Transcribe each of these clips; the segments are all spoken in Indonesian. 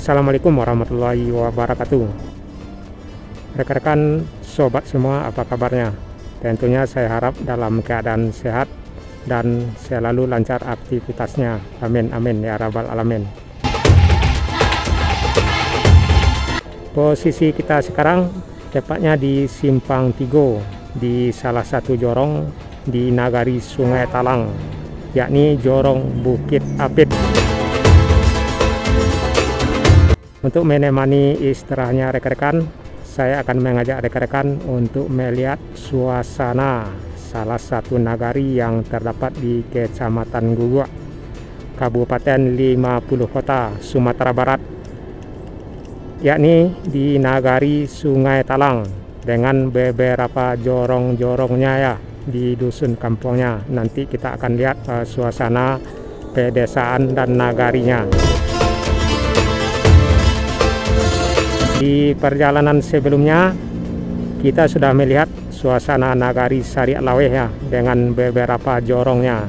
Assalamualaikum warahmatullahi wabarakatuh. Rekan-rekan sobat semua, apa kabarnya? Tentunya saya harap dalam keadaan sehat dan selalu lancar aktivitasnya. Amin amin ya rabbal alamin. Posisi kita sekarang tepatnya di Simpang Tigo, di salah satu jorong di Nagari Sungai Talang, yakni Jorong Bukit Apit. Untuk menemani istirahatnya rekan-rekan, saya akan mengajak rekan-rekan untuk melihat suasana salah satu nagari yang terdapat di Kecamatan Guguk, Kabupaten 50 Kota, Sumatera Barat, yakni di Nagari Sungai Talang dengan beberapa jorong-jorongnya ya di dusun kampungnya. Nanti kita akan lihat suasana pedesaan dan nagarinya. Di perjalanan sebelumnya kita sudah melihat suasana nagari Sariak Laweh ya dengan beberapa jorongnya.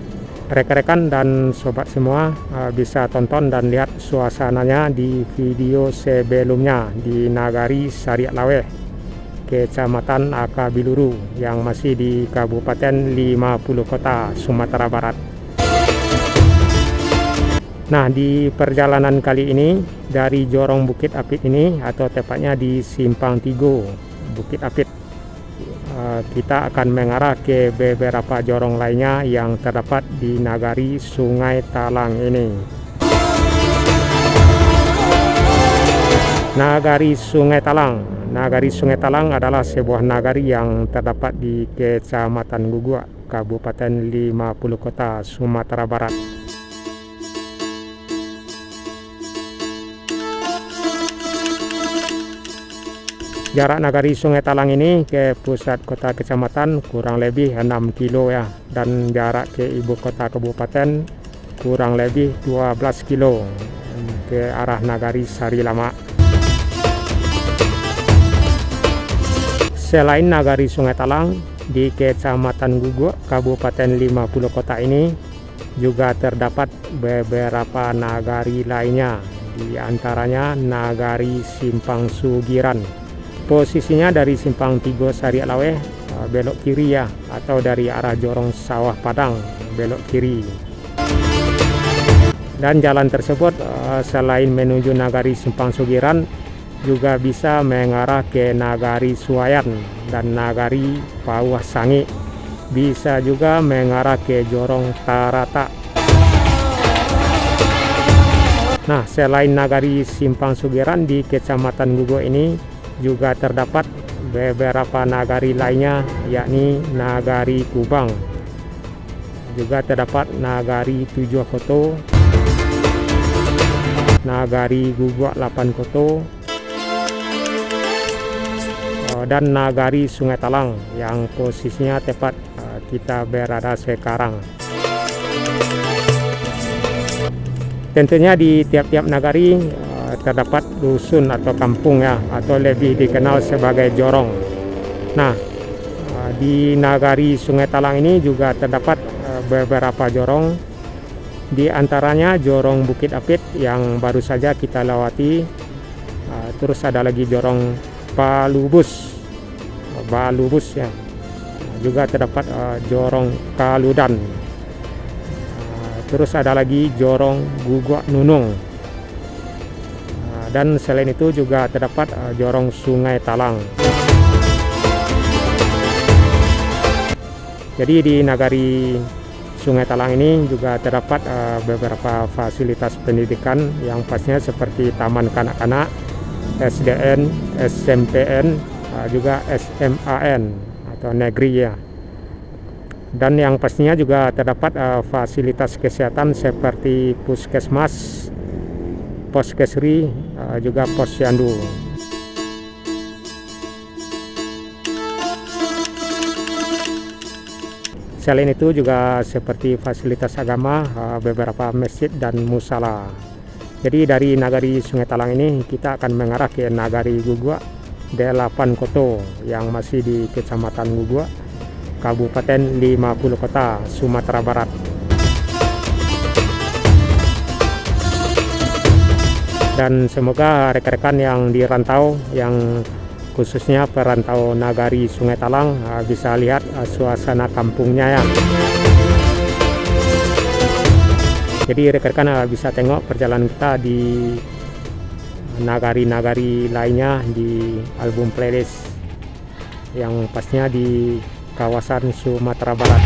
Rekan-rekan dan sobat semua bisa tonton dan lihat suasananya di video sebelumnya di nagari Sariak Laweh, Kecamatan Akabiluru yang masih di Kabupaten 50 Kota, Sumatera Barat. Nah, di perjalanan kali ini dari Jorong Bukit Apit ini, atau tepatnya di Simpang Tigo Bukit Apit, kita akan mengarah ke beberapa jorong lainnya yang terdapat di Nagari Sungai Talang ini. Nagari Sungai Talang. Nagari Sungai Talang adalah sebuah nagari yang terdapat di Kecamatan Guguk, Kabupaten 50 Kota, Sumatera Barat. Jarak Nagari Sungai Talang ini ke pusat kota kecamatan kurang lebih 6 kilo ya, dan jarak ke ibu kota kabupaten kurang lebih 12 kilo ke arah Nagari Sari Lama. Selain Nagari Sungai Talang, di Kecamatan Guguk, Kabupaten 50 Kota ini juga terdapat beberapa nagari lainnya, di antaranya Nagari Simpang Sugiran. Posisinya dari Simpang Tigo Sariak Laweh belok kiri ya, atau dari arah Jorong Sawah Padang belok kiri. Dan jalan tersebut selain menuju Nagari Simpang Sugiran juga bisa mengarah ke Nagari Suwayan dan Nagari Pawah Sangi. Bisa juga mengarah ke Jorong Tarata. Nah, selain Nagari Simpang Sugiran, di Kecamatan Guguk ini juga terdapat beberapa nagari lainnya, yakni Nagari Kubang. Juga terdapat Nagari Tujuh Koto, Nagari Guguk 8 Koto, dan Nagari Sungai Talang yang posisinya tepat kita berada sekarang. Tentunya di tiap-tiap nagari terdapat dusun atau kampung ya, atau lebih dikenal sebagai jorong. Nah, di Nagari Sungai Talang ini juga terdapat beberapa jorong, di antaranya Jorong Bukit Apit yang baru saja kita lewati. Terus ada lagi Jorong Balubus ya. Juga terdapat Jorong Kaludan. Terus ada lagi Jorong Guguk Nunung. Dan selain itu juga terdapat Jorong Sungai Talang. Jadi di Nagari Sungai Talang ini juga terdapat beberapa fasilitas pendidikan yang pastinya seperti taman kanak-kanak, SDN, SMPN, juga SMAN atau negeri ya. Dan yang pastinya juga terdapat fasilitas kesehatan seperti puskesmas, Poskesri, juga posyandu. Selain itu juga seperti fasilitas agama, beberapa masjid dan musala. Jadi dari Nagari Sungai Talang ini kita akan mengarah ke Nagari Guguk 8 Koto yang masih di Kecamatan Guguk, Kabupaten 50 Kota, Sumatera Barat. Dan semoga rekan-rekan yang di rantau, yang khususnya perantau Nagari Sungai Talang, bisa lihat suasana kampungnya ya. Jadi rekan-rekan bisa tengok perjalanan kita di nagari-nagari lainnya di album playlist yang pasnya di kawasan Sumatera Barat.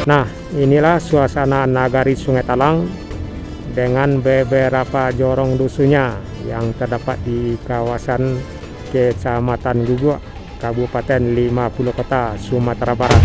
Nah, inilah suasana Nagari Sungai Talang dengan beberapa jorong dusunnya yang terdapat di kawasan Kecamatan Guguk, Kabupaten 50 Kota, Sumatera Barat.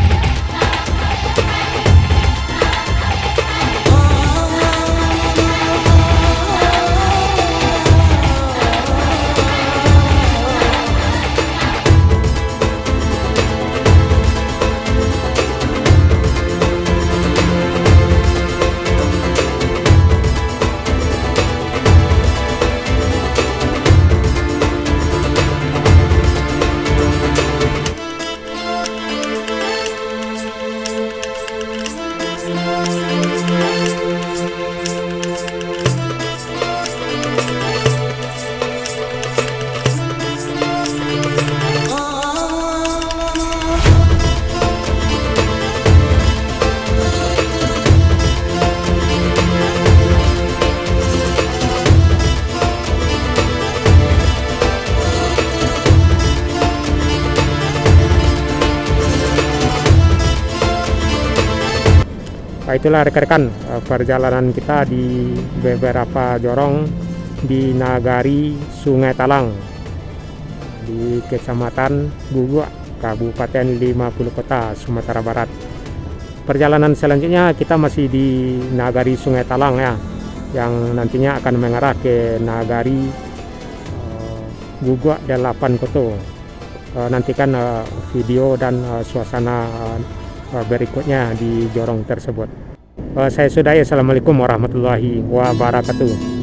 Nah, itulah rekan-rekan perjalanan kita di beberapa jorong di Nagari Sungai Talang di Kecamatan Guguk, Kabupaten 50 Kota, Sumatera Barat. Perjalanan selanjutnya kita masih di Nagari Sungai Talang ya, yang nantinya akan mengarah ke Nagari Guguk 8 Koto. Nantikan video dan suasana berikutnya di jorong tersebut. Saya sudahi. Assalamualaikum warahmatullahi wabarakatuh.